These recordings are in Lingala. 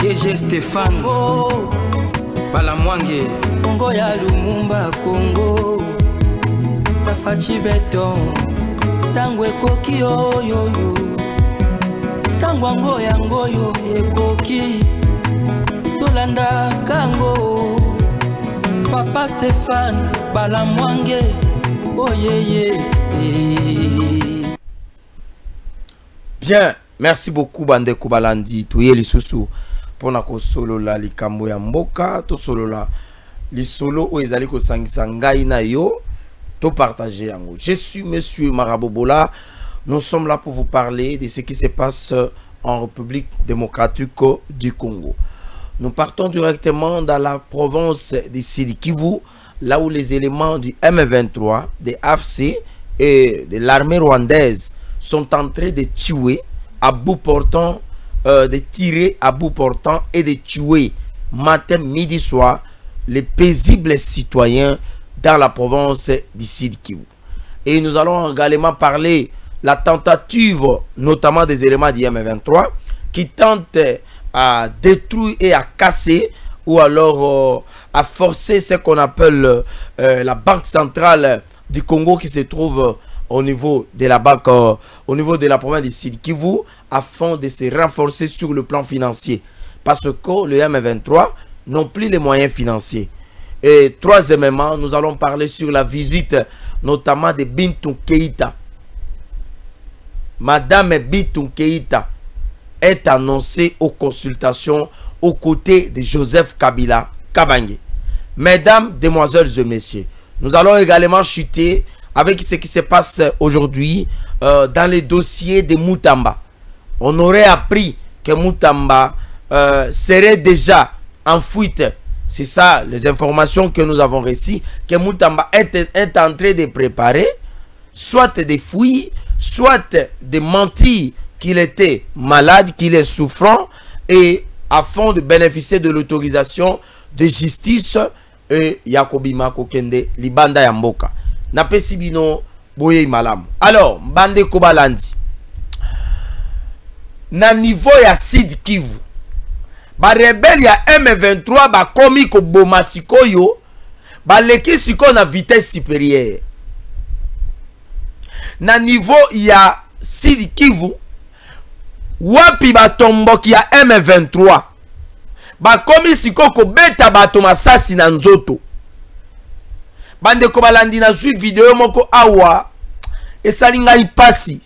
DG Stéphane oh. Balamwange Congo ya Lumumba Congo Bafachi Beton Tango ekoki oyoyo Tango ango yango yo ekoki Tolanda kango Papa Stéphane Balamwange oh yeah. Bien, merci beaucoup Bande Kubalandi Touye Lisusu pour na ko solo la likambo ya mboka to solo la li solo o ezali ko sangisa ngai na yo to partager yango. Je suis monsieur Marabobola. Nous sommes là pour vous parler de ce qui se passe en République démocratique du Congo. Nous partons directement dans la province du Sud Kivu, là où les éléments du M23, des AFC et de l'armée rwandaise sont en train de tuer à bout portant, de tirer à bout portant et de tuer matin, midi, soir les paisibles citoyens dans la province du Sud Kivu. Et nous allons également parler la tentative notamment des éléments du M23 qui tentent à détruire et à casser ou alors à forcer ce qu'on appelle la banque centrale du Congo qui se trouve au niveau de la banque, au niveau de la province du Sud Kivu, afin de se renforcer sur le plan financier. Parce que le M23 n'ont plus les moyens financiers. Et troisièmement, nous allons parler sur la visite notamment de Bintou Keïta. Madame Bintou Keïta est annoncée aux consultations aux côtés de Joseph Kabila Kabange. Mesdames, demoiselles et messieurs, nous allons également chuter avec ce qui se passe aujourd'hui dans les dossiers de Moutamba. On aurait appris que Moutamba serait déjà en fuite. C'est ça les informations que nous avons reçues, que Moutamba est en train de préparer, soit des fouilles, soit de mentir qu'il était malade, qu'il est souffrant, et afin de bénéficier de l'autorisation de justice, et Yakobima Kokende, Libanda Yamboka. Napesi bino boye malamu. Alors, Bande Kobalandi. Na niveau ya Sud Kivu, ba rebelle ya M23 ba komi ko boma sikoyo, ba leki siko na vitesse supérieure. Na niveau ya Sud Kivu, wapi ba tomboki ya M23, ba komi siko ko beta bato masasi na nzoto. Bande Kobalandi na suivi vidéo moko awa esalinga ipasi.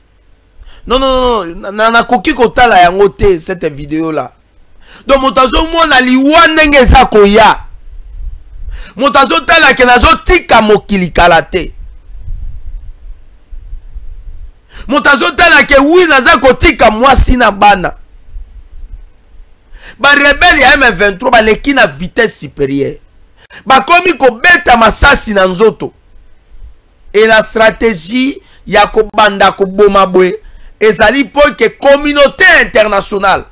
Non, na koki kotala yango te cette vidéo là. Donc motazo mona liwa ndenge za koya. Motazo tala ke nazo tika mokili kalate. Motazo tala ke wi naza kotika mwasi na bana. Ba rebelle ya M23 ba leki na vitesse supérieure. Bakomi ko beta masasi na nzoto. Et la stratégie ya ko banda ko boma bwe ezali pour que communauté internationale,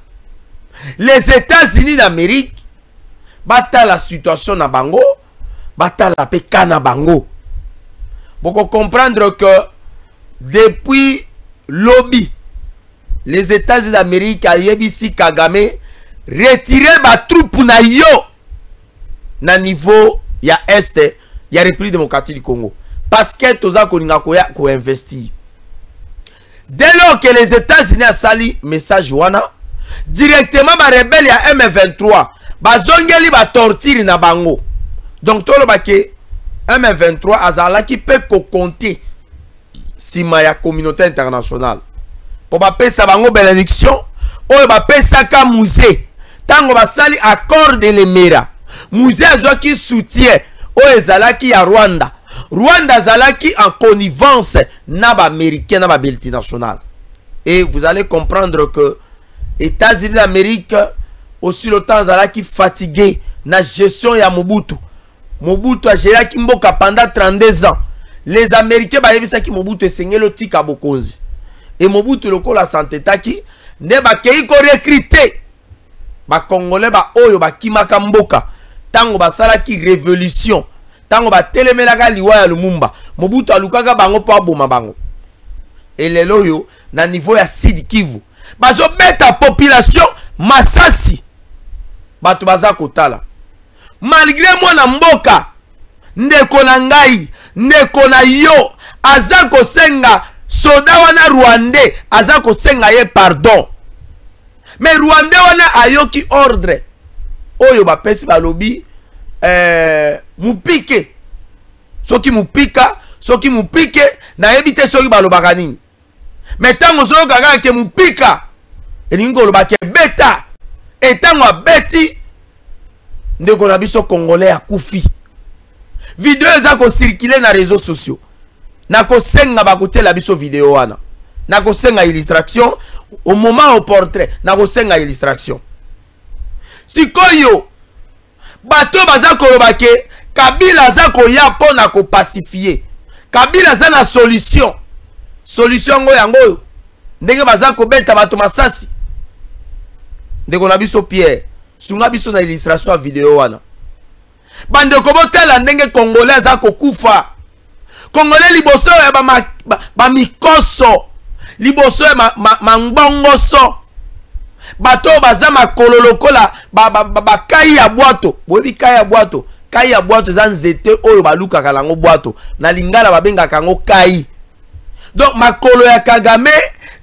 les États-Unis d'Amérique, bata la situation na bango, bata la peka na bango. Pour comprendre que depuis lobby, les États-Unis d'Amérique a yebisi Kagame retirer ba troupe na yo na niveau ya Est ya République démocratique du Congo. Parce que toza koninga ko investir. Dès lors que les États-Unis a sali message wana, directement ba rebelle ya M23 bazongeli ba torture na bango. Donc tolo bake M23 azala ki peut ko compter sima ya communauté internationale. Po ba pesa bango bénédiction, o ba pesa ka musée. Tango ba sali accord de l'Emera. Musée azwa ki soutien o ezalaki ya Rwanda. Rwanda zalaki en connivence na ba américain na ba multinational. Et vous allez comprendre que États-Unis d'Amérique aussi le temps zalaki fatigué na gestion ya Mobutu. Mobutu a géré ki mboka pendant 32 ans. Les Américains ba yebisa ki Mobutu esengelo tika bokonzi. Et Mobutu lokola santé taki ne ba kei ko recruter ba Congolais ba oyo ba kimaka mboka. Tango ba salaki révolution. Tango ba telemelaka liwa ya Lumumba, Mobutu alukaka bango po aboma bango. Et lelo yo na niveau ya Sud Kivu, bazo beta population masasi bato baza kotala malgré mwana mboka ndeko na ngai ndeko na yo aza kosenga soda wana rwandais aza kosenga ye pardon mais rwandais wana ayoki ordre oyo bapesi balobi mupike soki mupike na yebi te soki balobaka nini mais tango soki kaka ke mupika elingi koloba ke beta etango abeti ndeko na biso congolais akufi video eza ko circuler na réseaux sociaux na kosenga bakotela biso video wana na kosenga illustration au moment au portrait na kosenga illustration sikoyo bato baza koloba ke Kabila aza koya pona ko pacifier Kabila aza na solution ngo yango ndenge baza ko beta bato masasi ndeko na biso Pierre sunga biso na illustration ya video wana bande ko botela ndenge congolais aza kokufa congolais liboso ya ba mikoso liboso ya mangbongoso bato baza makolo lokola ba kai ya bwato boyebi kai ya bwato za nzete oyo balukaka lango bwato na lingala babengaka ngo kai donc makolo ya Kagame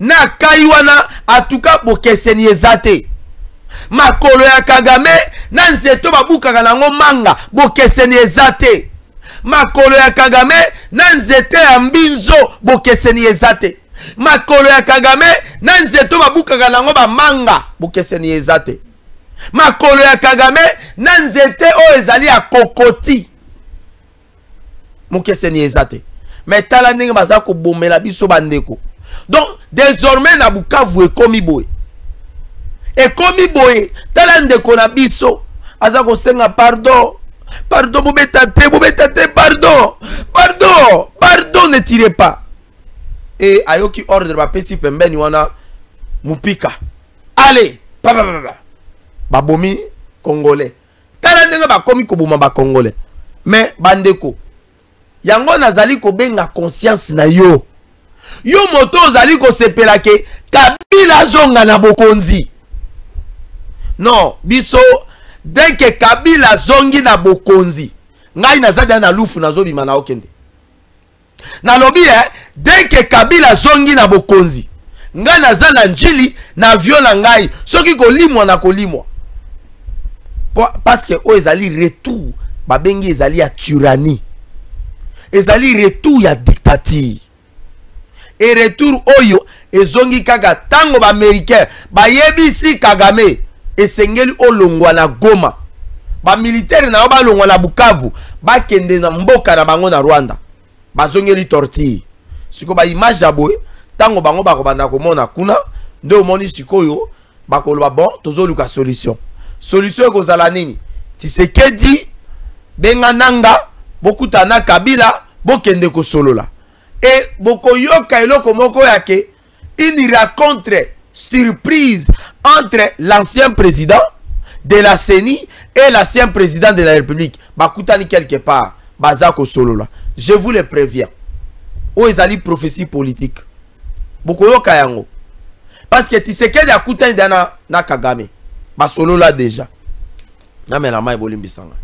na kai wana atuka bokeseni ezate makolo ya Kagame na nzeto babukaka nango manga bokeseni ezate makolo ya Kagame na nzete ya mbinzo bokeseni ezate makolo ya Kagame na nzeto babukaka nango ba manga bokeseni ezate makolo ya Kagame na nzete o ezali ya kokoti mokeseni ezate mais tala ndenge baza ko bomela biso bandeko donc désormais na Bukavu ekomi boye tala ndeko na biso aza kosenga pardon bobeta te pardon ne tirez pas et ayoki ordre bapesi pembeni wana mupika allez babomi congolais tala ndenge bakomi koboma ba congolais mais bandeko yango nazali kobenga conscience na yo moto ozali kosepela ke Kabila zonga na bokonzi non biso dès que Kabila zongi na bokonzi ngai nazali na lufu nazobima na okende na lobi dès que Kabila zongi na bokonzi ngai nazali na njili na viola ngai soki kolimwa na kolimwa parce que o ezali retour babengi ezali ya tyrannie ezali retour ya dictature et retour oyo ezongi kaka tango ba américain bayebisi Kagame esengeli olongwa na Goma ba militaire na ba longwa na Bukavu bakende na mboka na bango na Rwanda bazongeli tortille siko ba image aboy tango bango bakobanda komona kuna nde omoni sikoyo bakoloba bon tozoluka solution ekozala nini Tshisekedi benga nanga bokutana Kabila bokende kosolola et bokoyoka eloko moko yake une rencontre surprise entre l'ancien président de la CENI et l'ancien président de la République bakutani quelque part bazako solola. Je vous le préviens o ezali prophétie politique bokoyoka yango parce que Tshisekedi akutani dana na Kagame basolola déjà na mena mai bolimbisanga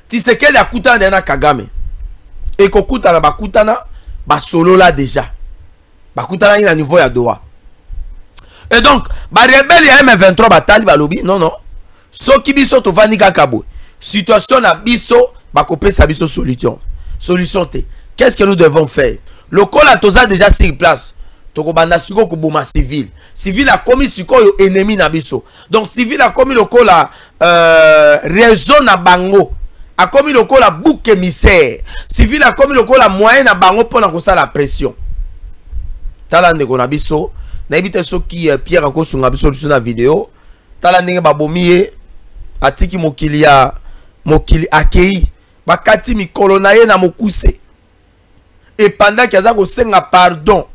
Tshisekedi akutana dana Kagame et kokutana bakutana basolola déjà bakutana na niveau ya Doha et donc ba rebelle ya M23 batali balobi non soki biso tovandi kaka boy situation na biso bakopesa biso solution te. Qu'est-ce que nous devons faire? Le kola toza déjà sur place tokobanda siko koboma civil a commis sikoyo ennemi na biso donc civil a commis le kola réseau na bango a commis le kola bouc émissaire civil a commis le kola moyen na bango pona kosa la pression tala ndeko na biso na ebite soki Pierre akosunga biso sur la vidéo tala ndenge babomiye atiki mokili akei bakati mikolo na ye na mokuse et pendant qu'il a kosenga pardon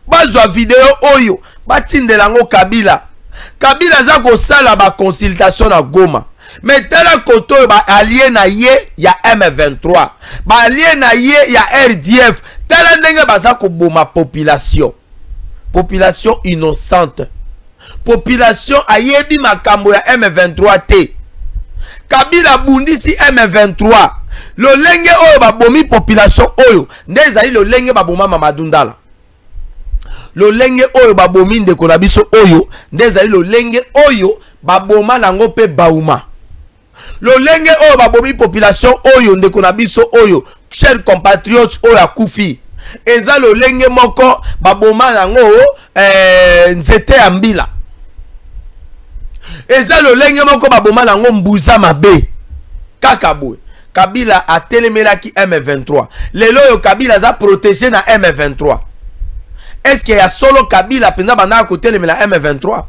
bazwa vidéo oyo batindelango Kabila za kosala ba consultation na Goma Mais tala koto ba allié na ye ya M23. Ba allié na ye ya RDF. Tala ndenge baza ko boma population. Population innocente. Population ayebi makambo ya M23 te. Kabila bundisi M23. Lo lenge oyo babomi population oyo. Ndezali lo lenge baboma Mamadou Ndala. Lo lenge oyo babomi ndeko na biso oyo. Ndezali lo lenge oyo baboma nango pe bauma. Lo lenge oyo babomi population oyo ndeko na biso oyo. Chers compatriotes oyo akufi. Eza lo lenge moko baboma nango nzete ya mbila. Eza lo lenge moko baboma nango mbuza mabe. Kakabwe. Kabila a telemelaki M23. Lelo yo Kabila za protégé na M23. Est-ce qu'il y a solo Kabila penda banda ko telemela M23?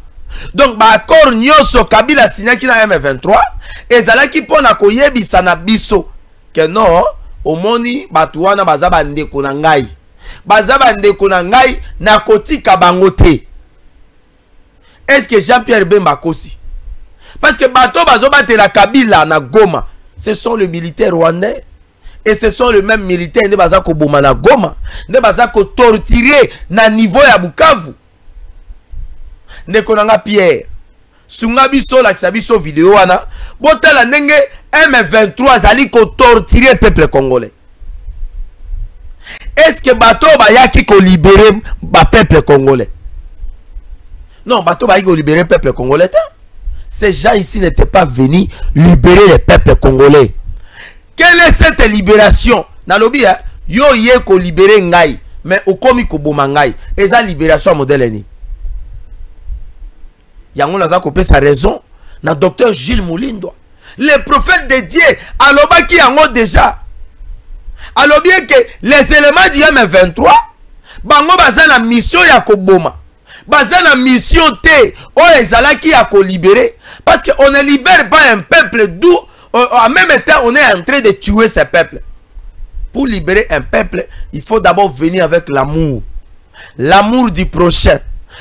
Donc ba accord nyoso Kabila signaki na M23 ezalaki pona koyebisa na biso que non omoni batu wana baza bandeko na ngai. Baza bandeko na ngai na kotika bango te. Est-ce que Jean-Pierre Bemba kosi? Parce que bato bazo batela Kabila na Goma, ce sont les militaires rwandais. Et ce sont les mêmes militaires de Bazako Boma na Goma, de Bazako torturer na niveau ya Bukavu. Ne konanga Pierre. Sunga biso la kisabiso vidéo wana. Botala ndenge M23 zali ko torturer peuple congolais. Est-ce que bato bayaki ko libérer ba peuple congolais? Non, bato bayaki ko libérer peuple congolais. Ces gens ici n'étaient pas venus libérer le peuple congolais. Quelle est cette libération? Nalobi yo ye ko libérer ngai, mais okomi ko boma ngai. Eza libération modèle ni. Yango naza ko pesa raison na docteur Gilles Moulindo. Le prophète de Dieu alobaki yango déjà. Alobi que les éléments du M23 bango baza na mission ya ko boma. Baza na mission te o ezalaki ya ko libérer, parce que on ne libère pas un peuple d'où en même temps on est en train de tuer ce peuple. Pour libérer un peuple, il faut d'abord venir avec l'amour. L'amour du prochain.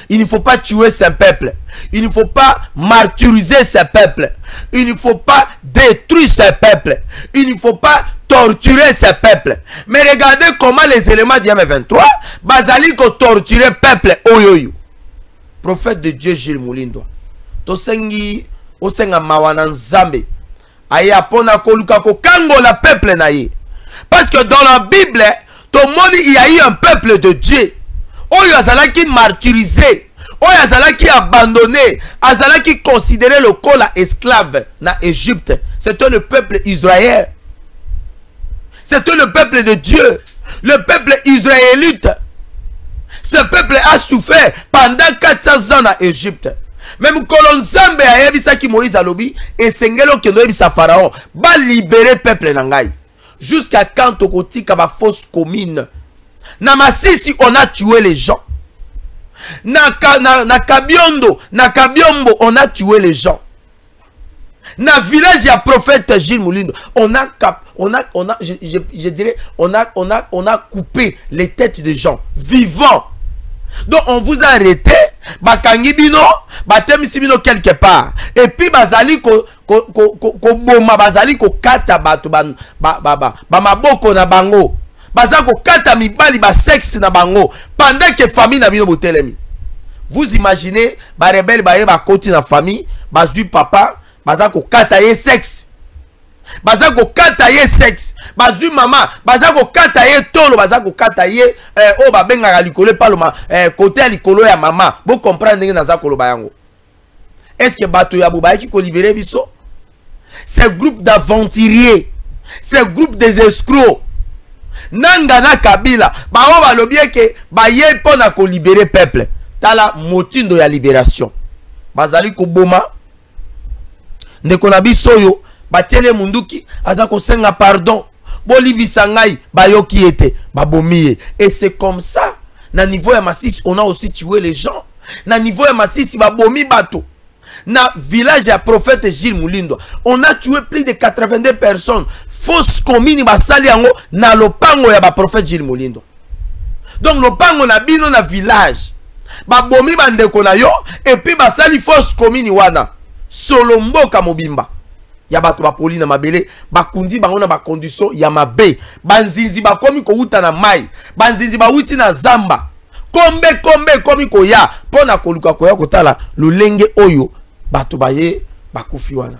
Il ne faut pas tuer ce peuple. Il ne faut pas martyriser ce peuple. Il ne faut pas détruire ce peuple. Il ne faut pas torturer ce peuple. Mais regardez comment les éléments du M23 bazali ko torturer peuple oyoyo. Prophète de Dieu Gilles Moulindo. Tosengi osenga mawana nzambe. Aya pona koluka ko kango la peuple na ye. Parce que dans la Bible, tout le monde il y a eu un peuple de Dieu. Oyo azalaki martyrisé, oyo azalaki abandonné, azalaki considéré le kola esclave na Égypte. C'était le peuple israélien. C'était le peuple de Dieu, le peuple israélite. Ce peuple a souffert pendant 400 ans en Égypte. Même Kolonzambe a yebisaki Moïse alobi et sengelo kendo yebisa Pharaon ba libérer peuple nangai. Jusqu'à quand okotika ba fausse commune. Na Masisi on a tué les gens. Na Kabiondo, na Kabiombo on a tué les gens. Na village ya prophète Gilles Moulindo, je dirais on a coupé les têtes des gens vivants. Donc on vous a arrêté, bakangi bino, batemisi bino quelque part. Et puis bazali ko boma bazali ko kata bato ba maboko na bango. Bazako kata mibali ba sexe na bango pendant que famille na bino botelemi. Vous imaginez ba rebelle ba yeba koti na famille, bazui papa, bazako kata ye sexe. Bazako kata ye sexe. Bazui mama, bazako kata ye tolo, bazako kata ye o ba benga likolo paloma côté ya likolo ya mama. Vous comprenez na zakolo bayango. Est-ce que bato ya boba ki ko libérer biso? Ce groupe d'aventuriers, ce groupe des escrocs. Nanga na Kabila bao balobie ke ba ye pona ko libérer peuple. Tala motindo ya libération. Bazali ko boma. Ndeko na biso yo batele munduki azako senga pardon. Bolibisa ngai bayoki ete babomie. Et c'est comme ça na niveau ya Masisi on a aussi tué les gens. Na niveau ya Masisi babomi bato. Na village ya prophète Gilles Moulindo, on a tué plus de 82 personnes. Fausse commune basali yango na lopango ya ba prophète Gilles Moulindo. Donc lopango na bino na village. Ba bomi bandeko na yo et puis basali fausse commune wana. Solombo ka mobimba. ya bato ba poli na mabele bakundi bango na ba condition ya mabe banzinzi bakomi ko uta na mai banzinzi ba uti na zamba kombe komi ko ya pona koluka ko ya kotala lolenge oyo bato baye bakufi wana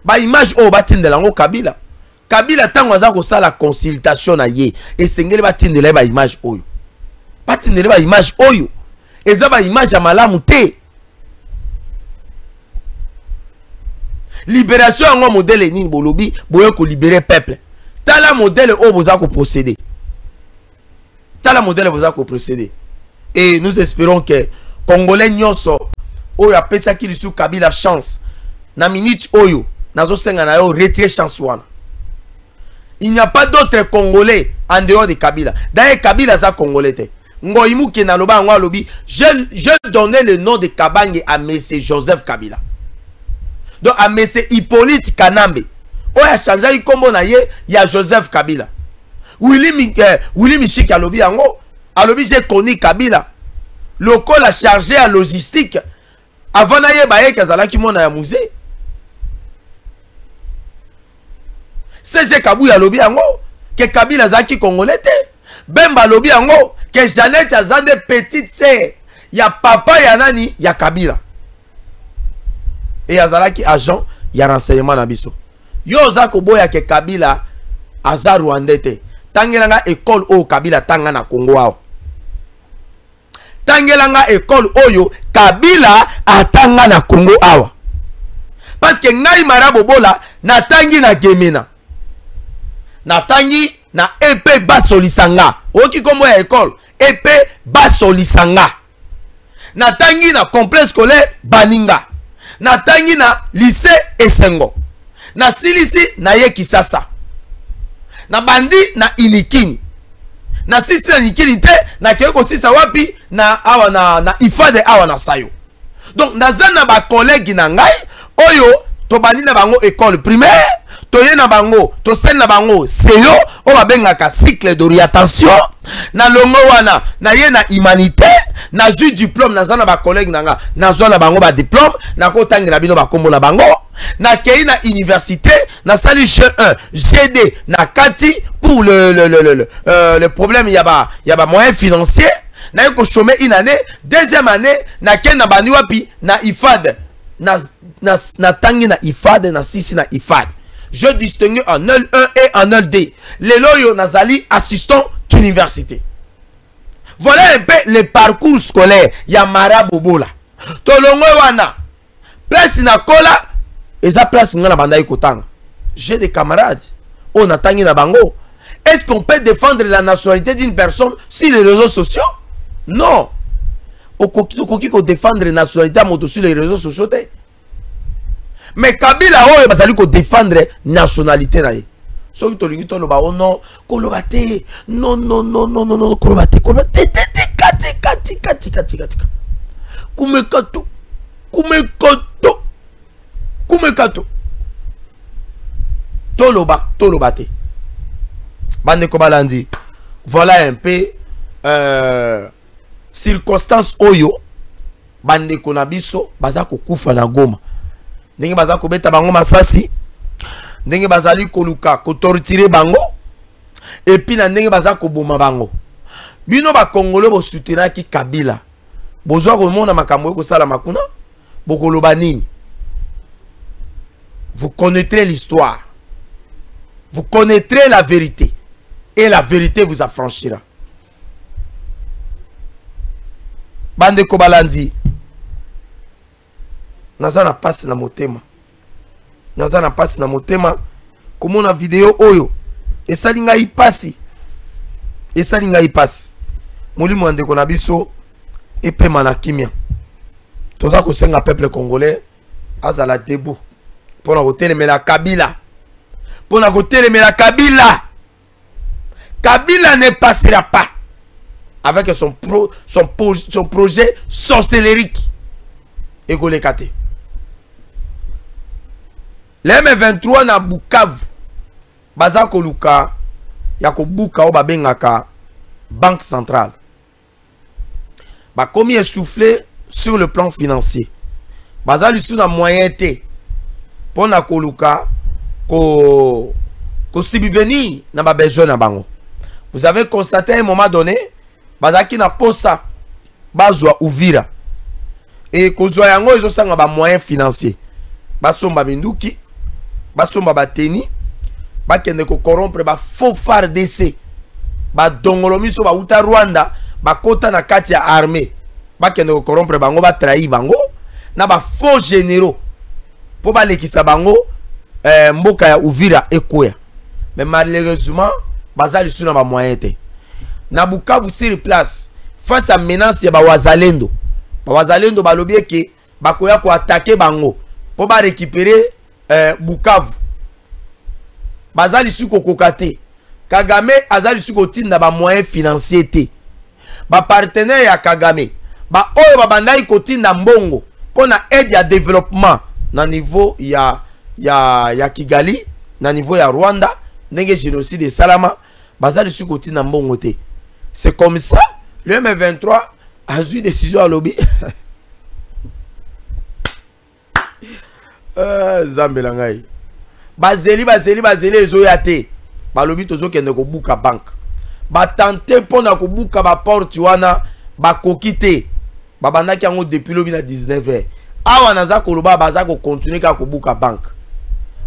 ba image oyo batindela ngo Kabila tango aza ko sala consultation na ye esengeli batindela ba image oyo batindela ba image oyo eza ba image ya malamu te. Libération en modèle ni bolobi boye ko libérer peuple. Tala modèle o boza ko procéder. Tala modèle boza ko procéder. Et nous espérons que Congolais nyonso oyo apesa ki lisu Kabila chance. Na minute oyo nazo senga na yo retirer chance wana. Il n'y a pas d'autres Congolais en dehors de Kabila. D'ailleurs Kabila za Congolais te. Ngoyimu ke na loba ngwa lobi je donnais le nom de Kabange à monsieur Joseph Kabila. Donc à monsieur Hippolyte Kanambe oya changé kombo na ye ya Joseph Kabila. Willy Michik alobi yango alobi j'ai connu Kabila lokola chargé à logistique avant na ye baye kazalaki mona ya musée. CG Kabuya alobi yango que Kabila zaki congolais te. Bemba alobi yango que Jeannette azande petite sœur ya papa ya nani ya Kabila. Et azalaki agent ya renseignement na biso. Yo zako boya ke Kabila aza Rwandais te. Tangelanga école o Kabila tanga na Congo ao. Tangelanga école oyo Kabila atanga na Congo awa. Parce que ngai marabobola natangi na Gemena. Natangi na EP Basolisanga. Oki kombo ya école EP Basolisanga. Natangi na complexe scolaire Baninga. Natangi na lycée Esengo. Na silisi na ye Kisasa. Na bandi na Inikini. Na sisi na Inikini te na keko sisa wapi na awa na Ifade awa na Sayo. Donc nazana ba collègue na ngai oyo to bandi na bango école primaire, to ye na bango, to sen na bango seyo o babengaka cycle d'orientation na longo wana na ye na humanité na zu diplôme nazana ba collègue nanga nazana bango ba diplôme na ko tangela bino ba kombo na bango na kei na université na sali G1 GD na kati pour le problème y a ba moyen financier na ko chômer une année deuxième année na ken na bani wapi na IFAD na tangi na IFAD na sisi na IFAD je distingue en L1 et en L2 les loyo nazali assistant d'université. Voilà un peu le parcours scolaire ya marabobola tolongo wana place na kola eza place ngana bandai kotanga. J'ai des camarades on atangi na bango. Est-ce qu'on peut défendre la nationalité d'une personne sur les réseaux sociaux? Non. Okoki ko défendre la nationalité à moto sur les réseaux sociaux te. Mais Kabila oyo bazali ko défendre nationalité na ye. Soki tolingi to loba ono kolobate non kolobate kati kumekato tolobate bande ko balandi. Voilà un peu circonstance oyo bande ko na biso baza ko kufa na Goma ndenge baza ko beta bango masasi ndenge bazali koluka ko torturer bango et puis na ndenge baza ko boma bango bino ba Congolais bo soutenaki Kabila bozwa ko mona makambo ko sala makuna bokoloba nini. Vous connaîtrez l'histoire, vous connaîtrez la vérité et la vérité vous affranchira. Bande ko balandi nazana passe na motema. Nazana passe na motema komona video oyo esalinga ipasi molimo ndeko na biso epema na kimia toza ko senga peuple congolais azala debout pona kotelemela Kabila Kabila ne passera pas avec son projet sorcellerique et golekate. Les M23 na Bukavu baza koluka ya kobuka o babengaka banque centrale bakomi essoufflé sur le plan financier baza lisu na moyen te pour na koluka ko subvenir na ba besoin na bango. Vous avez constaté à un moment donné bazaki na posa bazwa Uvira et kozwa yango ezo sanga ba moyens financiers basomba binduki basomba bateni bakende ko corrompre ba faux FARDC ba dongolo miso ba uta Rwanda bakota na kati ya armée bakende ko corrompre bango ba trahir bango na ba faux généraux po ba lekisa bango mboka ya Uvira ekoya. Mais malheureusement bazali suna ba moyen te na Bukavu sur place face à menace ya ba wazalendo balobi ke bakoya ko attaquer bango po ba récupérer Bukavu bazali suko kokate Kagame azali suko tinda ba moyen financier te ba partenaire ya Kagame ba oyo ba bandai ko tinda mbongo pona aide ya développement na niveau ya Kigali na niveau ya Rwanda ndenge génocide salama bazali suko tinda mbongo te. C'est comme ça le M23 a eu décision à lobby. Zambelangai. Bazeli ezoyate. Ba lobby tozo kende ko buka bank. Ba tenter pona ko buka ba porte wana ba kokite. Ba bandaki yango depuis lobby na 19h. Awa naza koloba baza ko continuer ka ko buka bank.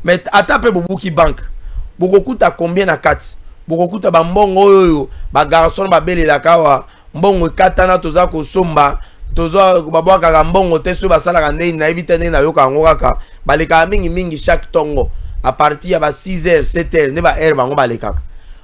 Mais atape bobuki bank. Boko kuta combien na kati? Boko kuta ba mbongo oyo ba garçon ba belela kawa mbongo katana toza ko somba tozo babwaka ka mbongo te so basala ka ndei na ebite ndei na yoka ngo kaka baleka mingi chaque tongo à partir ya ba 6h 7h ne ba heure bango balekaka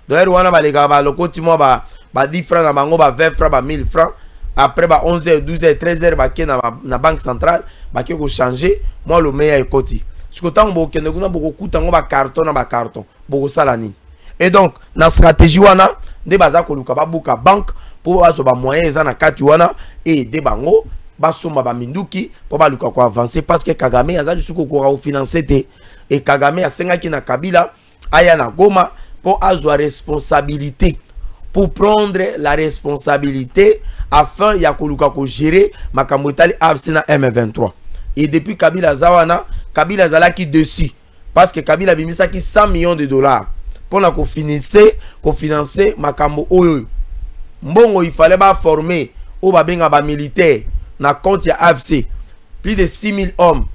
do heure wana baleka ba lokoti mo ba 10 francs na bango ba 20 francs ba 1000 francs après ba 11h 12h 13h ba ke na banque centrale ba ke ko changer moi le meilleur ekoti siko tango bo kende kuna boko kuta ngo ba carton na ba carton boko sala nini. Et donc na stratégie wana de baza ko luka ba buka banque pour baso ba moyens na kati wana et de bango basomba ba minduki pour ba luka ko avancer parce que Kagame azali suko ko financer te et Kagame asenga ki na Kabila aya na Goma pour azwa responsabilité pour prendre la responsabilité afin ya ko luka ko gérer makambo etali AFC na M23 et depuis Kabila zawana Kabila zalaki dessus parce que Kabila bimisaki 100 millions de dollars pour la financer makambo oyo mbongo il fallait ba former o ba benga ba militaire na compte ya AFC plus de 6000 hommes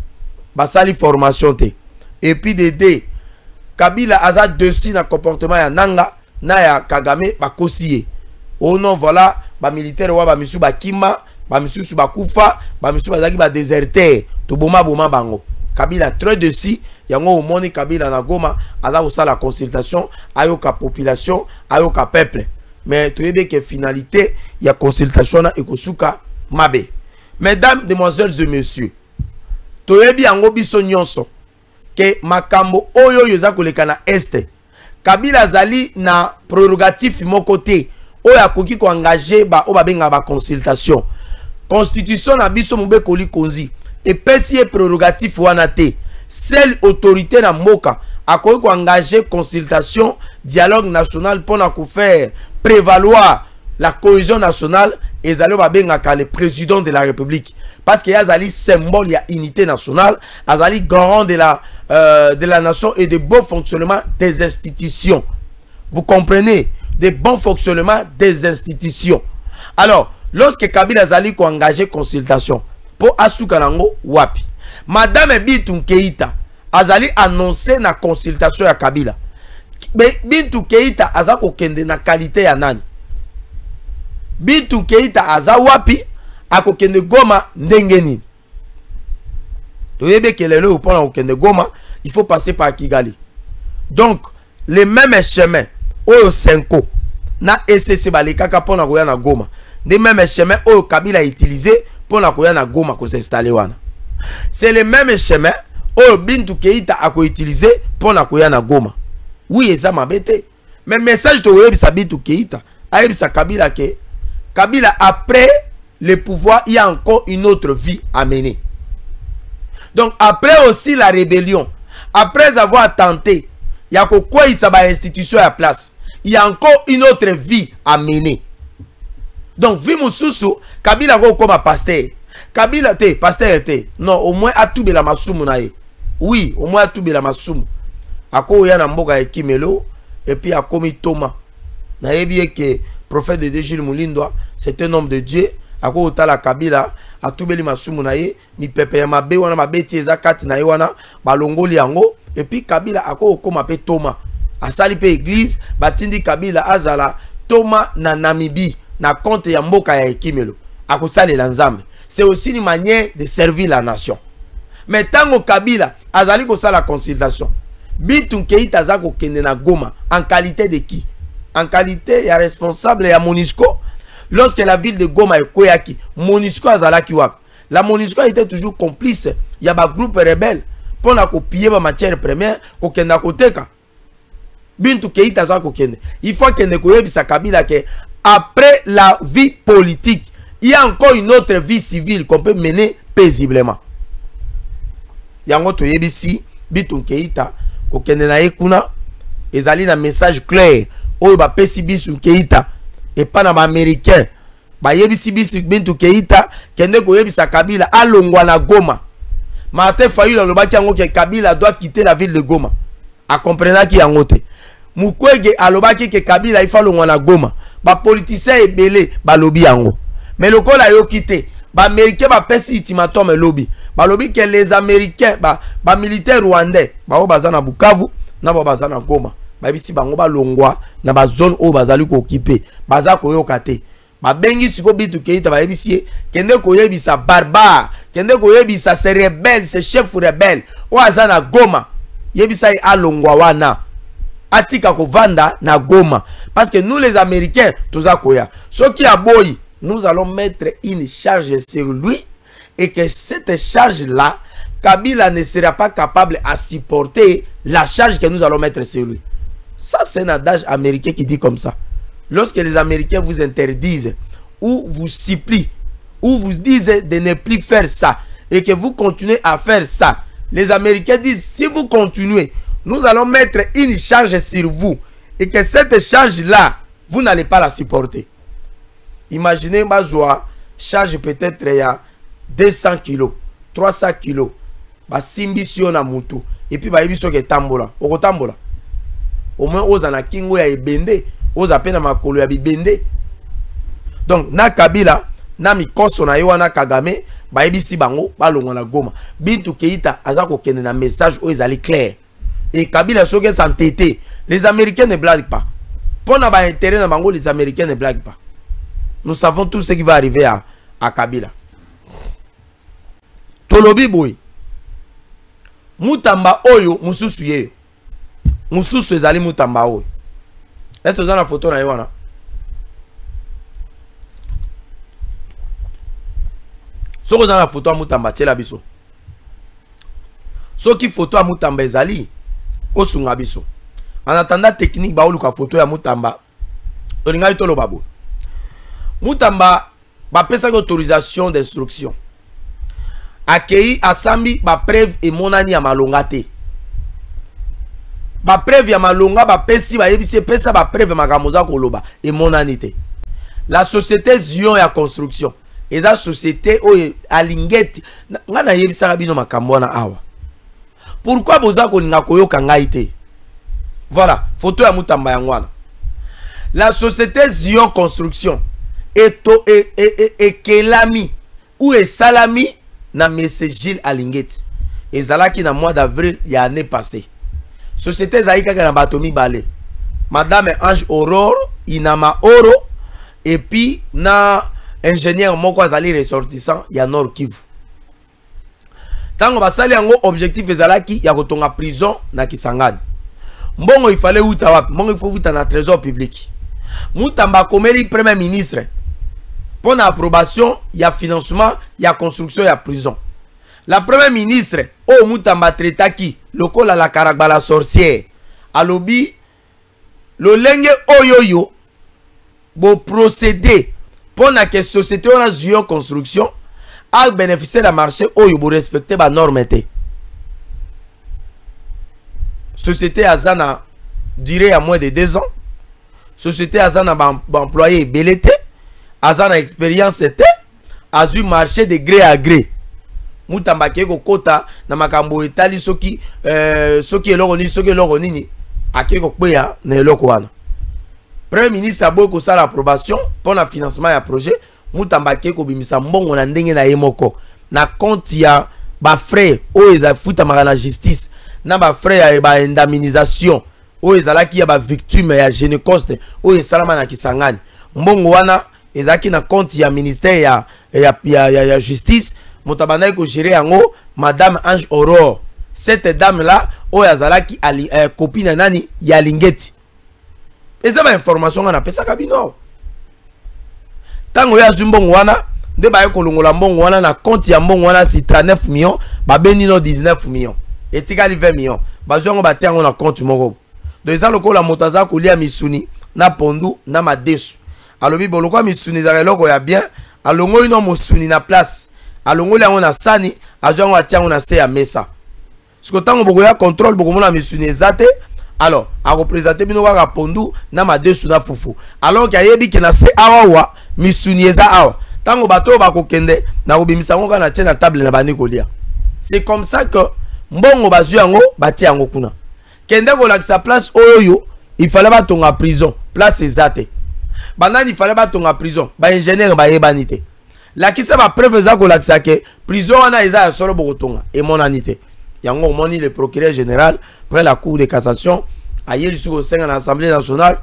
basali formation te et puis de Kabila aza dessus na comportement ya nanga na ya Kagame ba kosiye oh non voilà ba militaire wa ba misu ba kima ba misu ba kufa ba misu ba zaki ba déserteur to boma bango. Kabila très dessus yango au moni Kabila na Goma aza ko sala consultation ayoka population ayoka peuple mais tu veux que finalité ya consultation na ekosuka mabe. Mesdames, demoiselles et messieurs, tu veux bien yango biso nyonso que makambo oyo yoza koleka na este Kabila zali na prérogative moko te oyo akoki ko engager ba o ba benga ba consultation constitution na biso mube koli konzi et pesi prérogative wana te seule autorité na mboka akoki ko engager consultation dialogue national pour na ko faire prévaloir la cohésion nationale et zalo ba benga ka le président de la République parce que yazali symbole ya unité nationale azali garant de la nation et de bon fonctionnement des institutions. Vous comprenez, de bon fonctionnement des institutions. Alors lorsque Kabila azali ko engager consultation pour asuka nango wapi Madame Bintou Keïta azali annoncé na consultation ya Kabila. Bintou Keïta azako kende na qualité ya nani? Bintou Keïta aza wapi ako kende Goma ndenge nini? Toyebe ke lelo pour na kende Goma, il faut passer par Kigali. Donc les mêmes chemins oyo Senko na SSC balikaka pour na koya na Goma. Les mêmes chemins oyo Kabila utilisé pour na koya na Goma ko s'installer wana. C'est le même chemin oyo Bintou Keïta a utilisé pour na koya na Goma. Oui, eza mabete. Mais message to yebisa Bintou Keïta, ayebisa Kabila ke Kabila après le pouvoir, il y a encore une autre vie à mener. Donc après aussi la rébellion, après avoir tenté, il y a quoi il s'aba institution à place. Il y a encore une autre vie à mener. Donc vie mususu, Kabila go comme pasteur. Kabila te pasteur te. Non, au moins a tout de la masumu nae. oui au moins tout bela masumu ako ya na mboka ya Kimelo et puis akomi Thomas na yebi que prophète de Jules Mulindwa c'est un homme de Dieu ako utala Kabila atubeli masumu na ye mi pepe ya mabe wana mabeti eza kati na ye wana balongoli yango et puis Kabila ako okoma pe Thomas asali pe église batindi Kabila azala Thomas na Namibie na compte ya mboka ya Kimelo ako salela nzambe. C'est aussi une manière de servir la nation. Mais tant que Kabila azali ko sala consultation Bintou Keïta azako kende na Goma en qualité de qui? En qualité ya responsable ya MONUSCO. Lorsque la ville de Goma est koyaki, MONUSCO azalaki wap. La MONUSCO était toujours complice. Il y a des groupes rebelles pour na copier ma matière première ko kenda koteka. Bintou Keïta azako kende. Il faut kende koyebisa Kabila que après la vie politique, il y a encore une autre vie civile qu'on peut mener paisiblement. Yango to yebisi Bintou Keïta ko kende na ekuna ezali na message clair oyo ba pesi bisu Keïta et pas na américain ba yebisi bisu Bintou Keïta kende ko yebisa Kabila alongwa na Goma. Martin Fayulu alobaki yango que Kabila doit quitter la ville de Goma. A comprendre ki yango te. Mukwege alobaki que Kabila il faut longwa na Goma. Ba politicien ebele ba lobi yango. Mais le col a yo quitté. Ba américain ba pesi ultimatum lobby. Ba lobby que les américains ba militaires rwandais ba o bazana Bukavu na ba bazana Goma. Ba bisi bango ba longwa na ba zone o bazali ko occuper. Baza ko yo kate. Ba bengi siko Bintou Keïta ba bisi kende ko yebisa barbare, kende ko yebisa ces rebelles, ces chefs rebelles o azana Goma. Yebisa a longwa wana. Atika ko vanda na Goma parce que nous les américains toza koya. Ce qui a boyi nous allons mettre une charge sur lui et que cette charge-là, Kabila ne sera pas capable à supporter la charge que nous allons mettre sur lui. Ça, c'est un adage américain qui dit comme ça. Lorsque les Américains vous interdisent ou vous supplient ou vous disent de ne plus faire ça et que vous continuez à faire ça, les Américains disent si vous continuez, nous allons mettre une charge sur vous et que cette charge-là, vous n'allez pas la supporter. Imaginez Bazoua charge peut-être il y a 200 kilos, 300 kilos. Ba simbi sio na mutu. Et puis ba yebiso ke tambola. Oko tambola. Au moins oza na kingo ya ebende, oza pena makolo ya bibende. Donc na Kabila, na mikoso na yo na Kagame, ba yebisi bango balongo na Goma. Bintou Keïta azako kende na message o ezali clair. Et Kabila soke s'entêter. Les Américains ne blaguent pas. Pour na ba intérêt na bango, les Américains ne blaguent pas. Nous savons tout ce qui va arriver à Kabila. Tolobi boy. Mutamba oyo mususu ye. Mususu ezali mutamba oyo. Est-ce que vous avez la photo na yoana? Si vous avez la photo à mutamba tchela biso. So ki photo à mutamba ezali osunga biso. En attendant technique ba oluka photo ya mutamba. Tolinga itolo babo. Mutamba ba pesa autorisation d'instruction. Akei asambi ba preuve et monani ya malonga te. Ba preuve ya malonga ba pesi ba yebisi pesa ba preuve makamoza koloba et monani te. La société Zion ya construction. Et la société o alingeti ngana yebisa bino makambo na awa. Pourquoi boza kolinga koyoka ngai te? Voilà, photo ya mutamba ya ngwana. La société Zion construction et kelami ou et salami na M. Gilles Alingeti. Et zalaki na mois d'avril il y a année passée. Société zaïka na batomi balé. Madame Ange Aurore, Inama Oro et puis na ingénieur moko azali ressortissant ya Nord Kivu. Tango basali yango objectif ezalaki ya kotonga prison na Kisangani. Mbongo il fallait uta wapi? Mbongo il faut uta na trésor public. Mutamba komeli premier ministre pour l'approbation, il y a financement, il y a construction, il y a prison. La première ministre, oh Mutamba Tretaki, le col à la Karagba la sorcière, à lobby, le lenge oyoyo, bon procédé pour la société on a Zion construction, a bénéficié de marché oyo pour respecter la norme. Société Azana durée à moins de 2 ans. Société Azana employé belleté. Azana expérience était. Azu marché de gré à gré. mutamba ke ko kota na makambo etali soki soki eloko nini ake ko kweya na eloko wana. Premier ministre aboy ko sala approbation pour le financement ya projet mutamba ke ko bimisa mbongo na ndenge na yemoko na compte ya ba frais o eza futa na justice na ba frais ya ba indemnisation o ezalaki ya ba victime ya Génécoste o esalama na Kisangani. Mbongo wana ezaki na compte ya ministère ya justice mutabana ko gérer yango madame Ange Aurore. Cette dame là o yazalaki copine nani ya Lingeti. Eza ba information na pesa kabino. Tango ya zumbongo wana nde ba kolongola mbongo wana na compte ya mbongo wana si 39 millions ba benino 19 millions etikali 20 millions bazongo batiango na compte moko. Donc eza lokola motaza kolia misuni na pondu na madesu. Alobi boloko misuni za loko ya bien alongo ino musuni na place alongo yango na sani azongo atiango na se ya mesa. Siko tango boko ya contrôle boko mona misuni ezate alors a représenter bino ka pondu na madesu na fufu alors ka yebi ke na se awa misuni eza awa tango bato ba kokende na kobimisa ngo na tiena table na bandi kolia. C'est comme ça que mbongo bazu yango bati yango kuna kende ko la place oyo il fallait ba tonga prison place ezate banani il fallait ba tonga prison ba ingénieur ba yebanité la ki sa ba preuve za ko la ke prison wana eza solo bokotonga et mon anité yango moni le procureur général près la cour de cassation ayer sur au sein de l'Assemblée nationale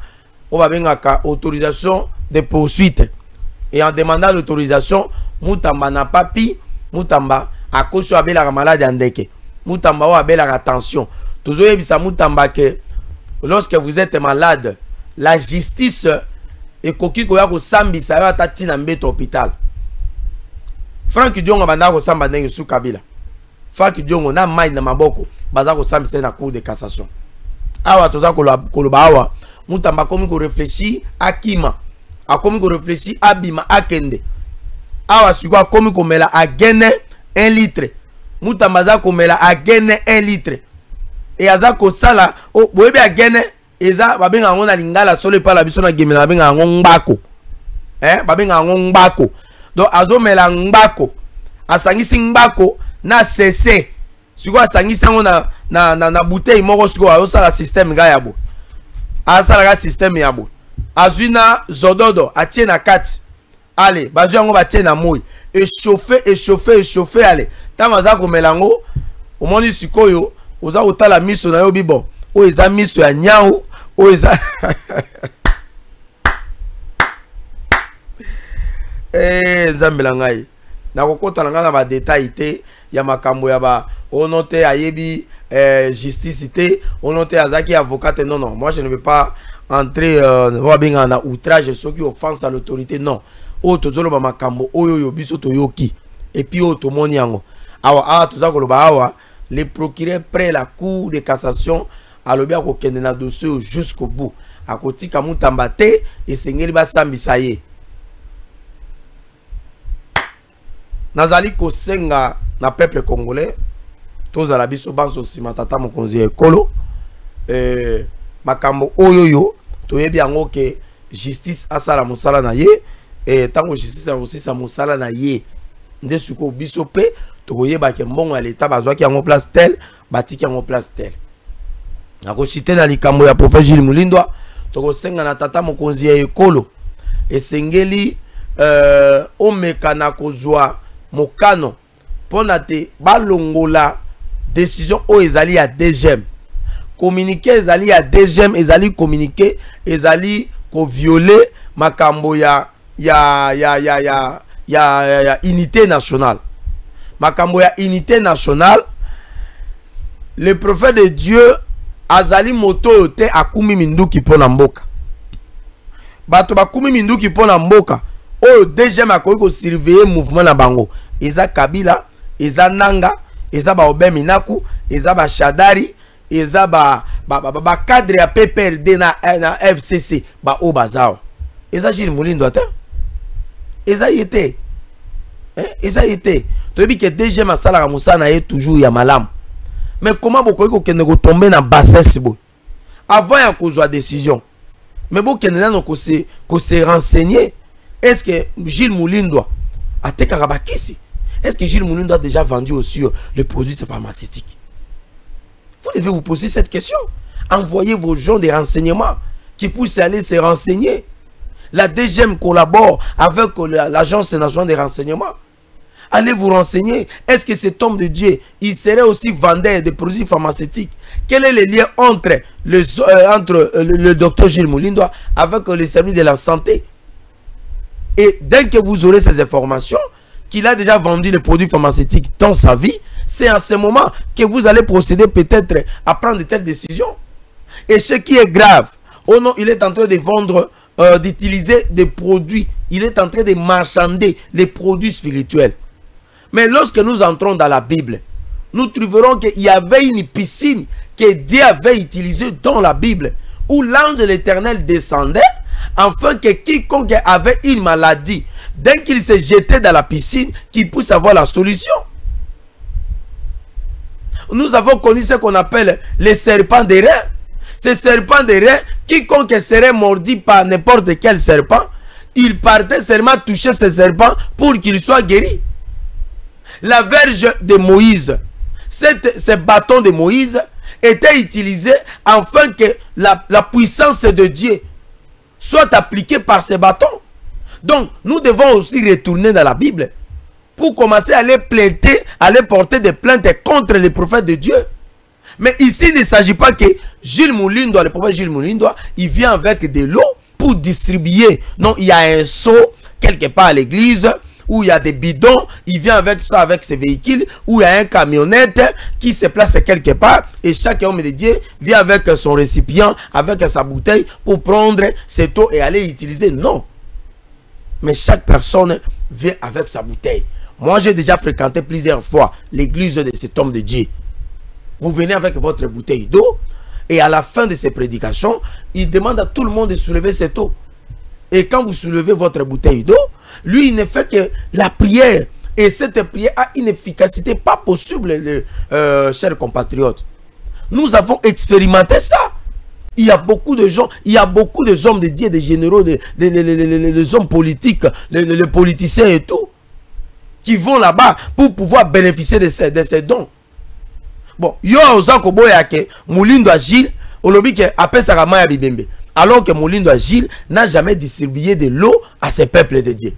on va bien autorisation de poursuite et en demandant l'autorisation mutamba na papi mutamba a koso abela malade andeke mutamba wa abela attention toujours ebisa mutamba que lorsque vous êtes malade la justice et koki ko ya ko sambisa ya tati na mbeto hôpital. Frank Diongo banda ko samba ndenge su Kabila Frank Diongo na mai na maboko baza ko sambisa na cour de cassation. Awa toza koloba awa mutamba komi ko réfléchir akima akomi ko réfléchir abima akende awa siko akomi ko mela agene 1 litre mutamba za ko mela agene 1 litre et aza ko sala o boyebi agene eza babenga ngo na lingala solo pa la biso na gemela babenga ngo ngbako babenga ngo ngbako donc azo mela ngbako asangisi ngbako na cc siko asangisi ngo na bouteille moko siko azo sala système ga yabo asala ga système yabo azuna zododo atie na kati allez bazu yango batie na moi échauffer allez tanga za ko melango omoni sikoyo oza otala miso na yo bibo o eza miso ya nyau o eza nzambela ngai na kokota na ngana ba détail te ya makambo ya ba onote ayebi justice te onote azaki avocat non moi je ne veux pas entrer na outrage soki offense à l'autorité non o tozolo ba makambo oyo biso toyoki et puis o tomoni yango awa tozako ba awa le procureur près la cour de cassation alobi akokende na dossier jusqu'au bout akotika mutamba te esengeli basambisa ye nazali kosenga na peuple congolais tozala biso banso sima tata mokonzi ekolo makambo oyoyo toyebi yango ke justice asala musala na ye tango justice asala musala na ye nde suko biso pe tokoyeba ke mbongo ya leta bazwaki yango place tel batiki yango place tel nakosite na likambo ya prophète Jules Mulindwa tokosenga na tata mokonzi ya ekolo esengeli omeka na kozwa mokano pona te balongola décision o ezali ya DGM communiqué ezali ya DGM ezali communiqué ezali ko violer makambo ya unité nationale makambo ya unité nationale. Le prophète de Dieu azali moto te akumi minduki pona mboka bato bakumi minduki pona mboka o DGM akoki ko surveiller mouvement na bango eza Kabila eza Nanga eza ba Obemi Naku eza ba Shadari eza ba cadre ya PPRD na FCC ba obazao eza Jules Mulindwa te eza yete eza yete toyebi ke DGM asala musana ye toujours ya malamu. Mais comment vous pouvez tomber dans bassesse avant ya kozwa décision mais vous pouvez se renseigner est-ce que Jules Mulindwa a te karabakisi Est-ce que Gilles Moulindo a déjà vendu aussi les produits pharmaceutiques? Vous devez vous poser cette question. Envoyez vos gens des renseignements qui puissent aller se renseigner. La DGM collabore avec l'Agence nationale des renseignements. Allez vous renseigner. Est-ce que cet homme de Dieu, il serait aussi vendeur de produits pharmaceutiques? Quel est le lien entre le docteur Gilles Moulindo avec le service de la santé? Et dès que vous aurez ces informations, qu'il a déjà vendu les produits pharmaceutiques dans sa vie, c'est à ce moment que vous allez procéder peut-être à prendre de telles décisions. Et ce qui est grave, oh non, il est en train de vendre, d'utiliser des produits, il est en train de marchander les produits spirituels. Mais lorsque nous entrons dans la Bible, nous trouverons qu'il y avait une piscine que Dieu avait utilisée dans la Bible, où l'ange de l'Éternel descendait, afin que quiconque avait une maladie, dès qu'il se jetait dans la piscine, qu'il puisse avoir la solution. Nous avons connu ce qu'on appelle les serpents des reins. Ces serpents des reins, quiconque serait mordu par n'importe quel serpent, il partait seulement toucher ces serpents pour qu'il soit guéri. La verge de Moïse, ce bâton de Moïse était utilisé afin que la puissance de Dieu soit appliquée par ces bâtons. Donc, nous devons aussi retourner dans la Bible pour commencer à les plainter, à les porter des plaintes contre les prophètes de Dieu. Mais ici, il ne s'agit pas que Gilles Moulindo, le prophète Gilles Moulindo, il vient avec de l'eau pour distribuer. Non, il y a un seau quelque part à l'église où il y a des bidons, il vient avec ça, avec ses véhicules, où il y a un camionnette qui se place quelque part et chaque homme de Dieu vient avec son récipient, avec sa bouteille pour prendre cette eau et aller utiliser. Non. Mais chaque personne vient avec sa bouteille. Moi, j'ai déjà fréquenté plusieurs fois l'église de cet homme de Dieu. Vous venez avec votre bouteille d'eau et à la fin de ses prédications, il demande à tout le monde de soulever cette eau. Et quand vous soulevez votre bouteille d'eau, lui, il ne fait que la prière. Et cette prière a une efficacité pas possible, chers compatriotes. Nous avons expérimenté ça. Il y a beaucoup de gens, il y a beaucoup de hommes de Dieu, des généraux, des hommes politiques, les politiciens et tout, qui vont là-bas pour pouvoir bénéficier de ces dons. Bon, yo ozako boyake Moulindo Gilles, olobi ke apesa ramaya bibembe. Alors que Moulindo Gilles n'a jamais distribué de l'eau à ses peuples de Dieu.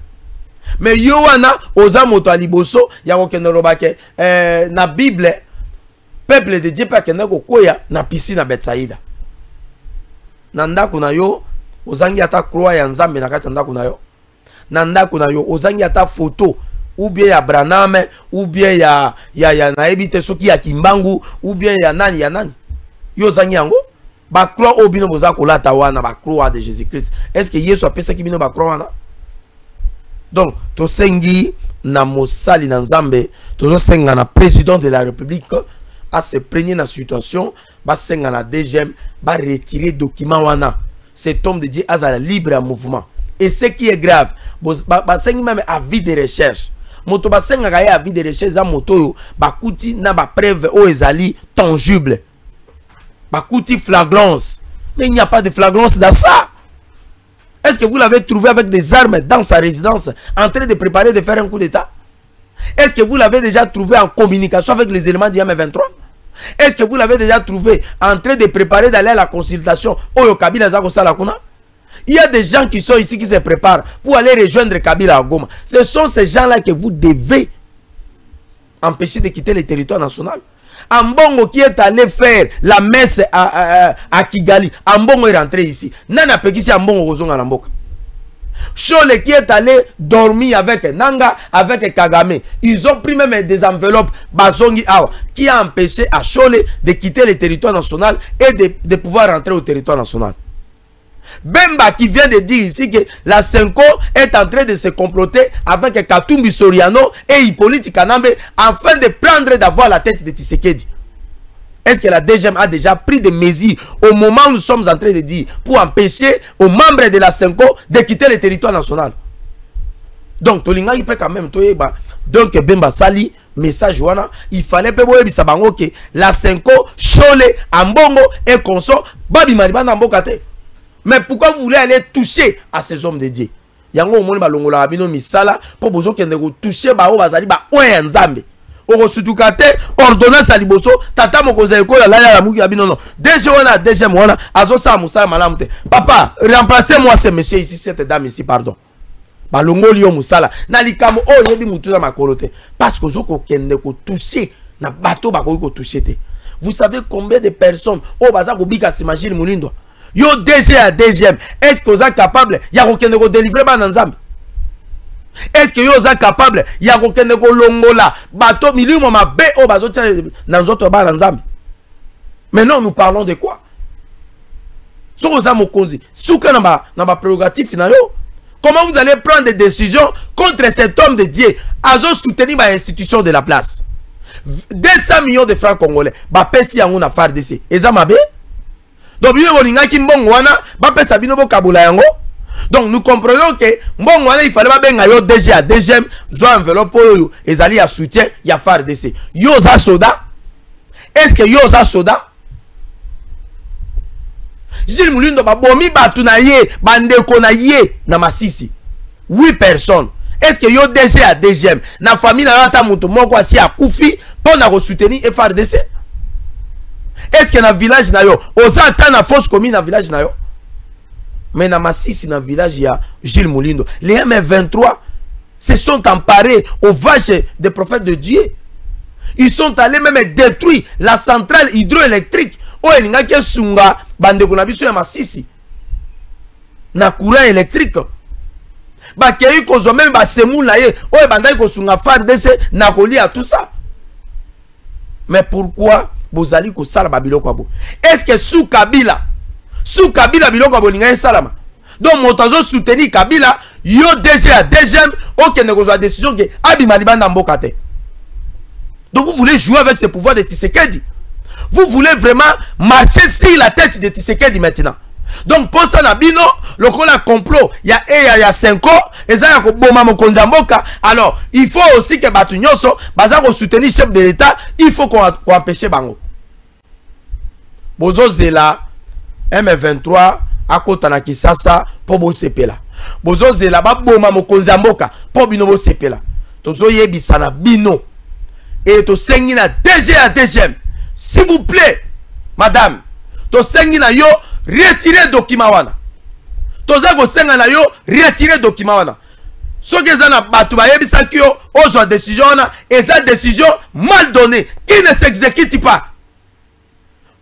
Mais yo wana oza moto aliboso ya kokende lobake na Bible peuple de Dieu pa kende kokoya na piscine na Betsaïda. Na ndako na yo ozangi ata croix ya Nzambe na kati ndako na yo. Na ndako na yo ozangi ata photo ou bien ya Branham ou bien ya naebite soki ya Kimbangu ou bien ya nani yo ozangi yango ba croix obino boza kolata wana ba croix de Jésus-Christ. Est-ce que Yesu apesa ki bino ba croix wana? Donc to sengi na mosali na Nzambe to senga na président de la République à se prendre na situation ba senga na DGM ba retirer document wana. Cet homme de Dieu a la libre à mouvement. Et ce qui est grave, ba sengi même avis de recherche. Moto ba senga ga avis de recherche za moto yo ba kuti na ba preuve o ezali tangible. Bakouti flagrance. Mais il n'y a pas de flagrance dans ça. Est-ce que vous l'avez trouvé avec des armes dans sa résidence, en train de préparer de faire un coup d'état? Est-ce que vous l'avez déjà trouvé en communication avec les éléments du M23? Est-ce que vous l'avez déjà trouvé en train de préparer d'aller à la consultation? Il y a des gens qui sont ici qui se préparent pour aller rejoindre Kabila à Goma. Ce sont ces gens-là que vous devez empêcher de quitter le territoire national. Ambongo qui est allé faire la messe à Kigali, Ambongo est rentré ici. Nana Pekisi Ambongo Ozonga Namboka. Chole qui est allé dormir avec Nanga, avec Kagame. Ils ont pris même des enveloppes Bazongi Awa qui a empêché à Chole de quitter le territoire national et de pouvoir rentrer au territoire national. Bemba qui vient de dire ici que la Senko est en train de se comploter avec Katumbi Soriano et Hippolyte Kanambe afin de prendre d'avoir la tête de Tshisekedi. Est-ce que la DGM a déjà pris des mesures au moment où nous sommes en train de dire pour empêcher aux membres de la Senko de quitter le territoire national? Donc, Tolinga il peut quand même donc Bemba Sali message wana il fallait que la Senko Chole Ambongo et Konso Babi Maribana Mbokate. Mais pourquoi vous voulez aller toucher à ces hommes de Dieu? yango omoni balongola bino misala po bozo kende ko toucher ba o bazali ba oya nzambe oko sutuka te ordonnance à liboso tata mokoza ekola la ya muki abino non déjà wana déjà mwana azo sa musala malamu te papa remplacez-moi ce monsieur ici cette dame ici pardon balongoli yo musala na likamo o yebi mutu na makolo te parce que zoko kende ko toucher na bato ba ko toucher te. Vous savez combien de personnes au bazar bika s'imagine Moulindo yo DG à DGM est-ce que vous êtes capable ya ko kende ko délivrer ba na nzambe? Est-ce que vous êtes capable ya ko kende ko longola bato milimo mabe o bazo tia na nzoto ba na nzambe? Maintenant nous parlons de quoi? So ko za mokonzi suka na ba prérogative na yo. Comment vous allez prendre des décisions contre cet homme de Dieu azo soutenir ba institution de la place? 200 millions de francs congolais ba pesi yango na FARDC eza mabe. Donc bino bolinga ki mbongo wana ba pesa bino bo kabula yango. Donc nous comprenons que mbongo wana il fallait ba benga yo DG à DGM zo enveloppe yo ezali ya soutien ya FARDC. Yo za soda? Est-ce que yo za soda? Gilles Moulindo ba bomi batu na ye bandeko na ye na Masisi 8 personnes. Est-ce que yo DG à DGM na famille na ata mutu moko asi akufi pour na soutenir FARDC? Est-ce que na village na yo oza ata na force commune na village na yo? Mais na Masisi na village ya Gilles Moulindo les M23 se sont emparés aux vaches des prophètes de Dieu. Ils sont allés même détruire la centrale hydroélectrique o elinga ke sunga bandeko na biso ya Masisi na courant électrique. Ba kei kozo même ba semula ye o bandai ko sunga FARDC na kolia tout ça. Mais pourquoi bozali ko sala ba biloko abo? Est-ce que sous Kabila biloko abo linga salama? Donc motazo soutenir Kabila yo DG à DGM aucun ko décision que abima libanda mboka te. Donc vous voulez jouer avec ce pouvoir de Tshisekedi? Vous voulez vraiment marcher sur la tête de Tshisekedi maintenant? Donc pour ça nabino le complot il y a 5 ans et ça ko boma mokonzi mboka. Alors il faut aussi que batu nyonso baza ko soutenir chef de l'état, il faut qu'on empêcher bango. Bozo zela M23 akota na Kisasa po bo sepela. Bozo zela ba boma mokonzi mboka po bino bo sepela. Tozo yebisa na bino et to sengi na DG à DGM. S'il vous plaît madame to sengi na yo retirer document wana. Toza go senga na yo retirer document wana. So que za na batu ba yebisa ki yo ozo décision na et sa décision mal donnée qui ne s'exécute pas.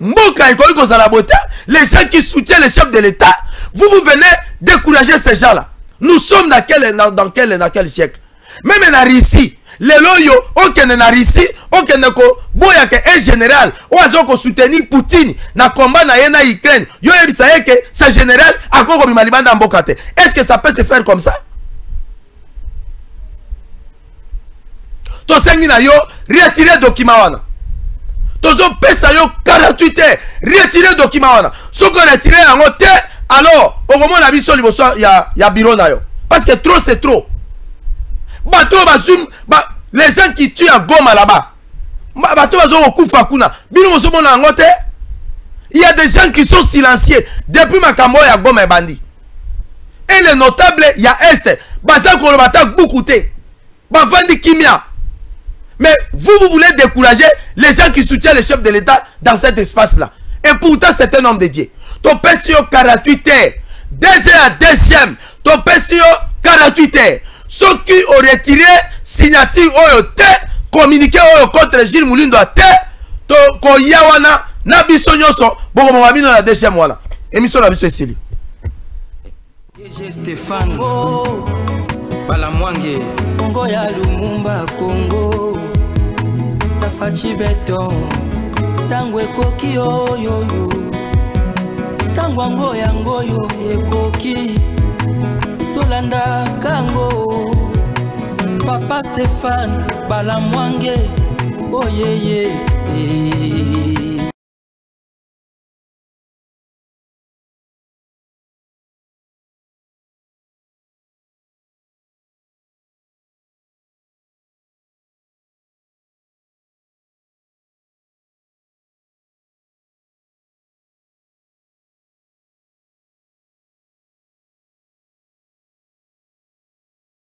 Mboka iko ko za la beauté, les gens qui soutiennent le chef de l'état, vous venez décourager ces gens-là. Nous sommes dans quel siècle? Même en Russie, les loyaux, aucun en Russie, aucun ne ko boya que un général, ou azo ko soutenir Poutine na combat na yena Ukraine. Yo ebisa que ce général a ko bima libanda mbokate. Est-ce que ça peut se faire comme ça? To sengi na yo retirer document wana. Tozo pesa yo 48 heures retirer document wana. Soko retirer yango te alors au moment la biso liboso ya bureau na yo. Parce que trop c'est trop. Bato bazum les gens qui tuent à Goma là-bas. Bato bazo kufa kuna. Bino moso mona yango te. Il y a des gens qui sont silencieux depuis makambo ya Goma et bandi. Et les notables il y a est baza ko bata beaucoup te. Ba vandi kimia. Mais vous voulez décourager les gens qui soutiennent le chef de l'État dans cet espace-là. Et pourtant, c'est un homme de Dieu. Ton pestio 48 heures. DG à DGM. Ton pestio 48 heures. Ceux qui ont retiré signature OET, communiqué contre Gilles Moulindo à terre, to koyawana, nabiso nyoso, boko mwamino na DGM wana. Émission nabiso esili. DG Stéphane. Balamwange Congo ya Lumumba Congo Tafachi beton Tango ekoki oyo Tango ango yango yo ekoki Tolanda kango Papa Stéphane Balamwange Oh yeah yeah